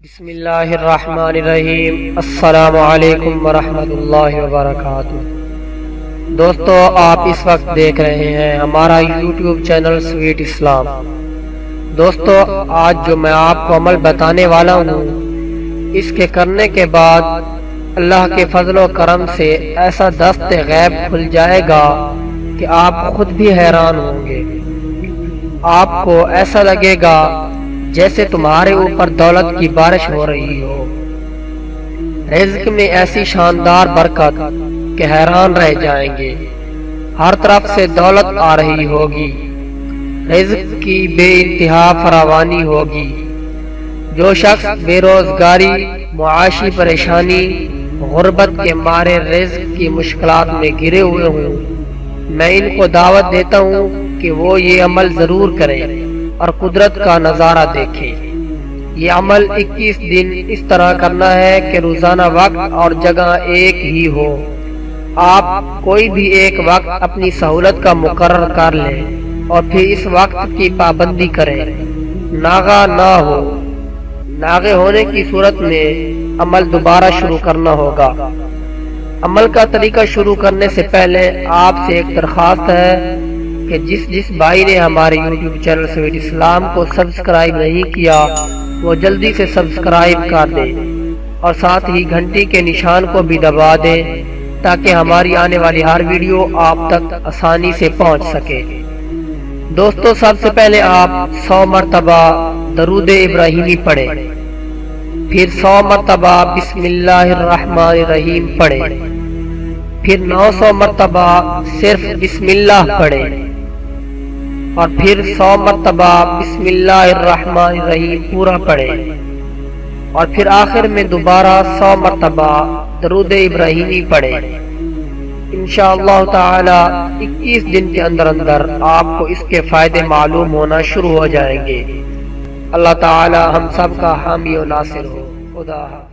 بسم اللہ الرحمن الرحیم۔ السلام علیکم ورحمۃ اللہ وبرکاتہ۔ دوستو، آپ اس وقت دیکھ رہے ہیں ہمارا یوٹیوب چینل سویٹ اسلام۔ دوستو، آج جو میں آپ کو عمل بتانے والا ہوں، اس کے کرنے کے بعد اللہ کے فضل و کرم سے ایسا دست غیب کھل جائے گا کہ آپ خود بھی حیران ہوں گے۔ آپ کو ایسا لگے گا جیسے تمہارے اوپر دولت کی بارش ہو رہی ہو۔ رزق میں ایسی شاندار برکت کہ حیران رہ جائیں گے۔ ہر طرف سے دولت آ رہی ہوگی، رزق کی بے انتہا فراوانی ہوگی۔ جو شخص بے روزگاری، معاشی پریشانی، غربت کے مارے رزق کی مشکلات میں گرے ہوئے ہوں، میں ان کو دعوت دیتا ہوں کہ وہ یہ عمل ضرور کریں اور قدرت کا نظارہ دیکھیں۔ یہ عمل 21 دن اس طرح کرنا ہے کہ روزانہ وقت اور جگہ ایک ہی ہو۔ آپ کوئی بھی ایک وقت اپنی سہولت کا مقرر کر لیں اور پھر اس وقت کی پابندی کریں۔ ناغہ نہ ہو، ناغے ہونے کی صورت میں عمل دوبارہ شروع کرنا ہوگا۔ عمل کا طریقہ شروع کرنے سے پہلے آپ سے ایک درخواست ہے کہ جس بھائی نے ہمارے یوٹیوب چینل سویٹ اسلام کو سبسکرائب نہیں کیا، وہ جلدی سے سبسکرائب کر دے اور ساتھ ہی گھنٹی کے نشان کو بھی دبا دے تاکہ ہماری آنے والی ہر ویڈیو آپ تک آسانی سے پہنچ سکے۔ دوستو، سب سے پہلے آپ 100 مرتبہ درود ابراہیمی پڑھیں، پھر 100 مرتبہ بسم اللہ الرحمن الرحیم پڑھیں، پھر 900 مرتبہ صرف بسم اللہ پڑھیں، اور پھر 100 مرتبہ بسم اللہ الرحمن الرحیم پورا پڑھیں، اور پھر آخر میں دوبارہ 100 مرتبہ درود ابراہیمی پڑھیں۔ انشاءاللہ تعالی 21 دن کے اندر آپ کو اس کے فائدے معلوم ہونا شروع ہو جائیں گے۔ اللہ تعالی ہم سب کا حامی و ناصر ہو۔ خدا حافظ۔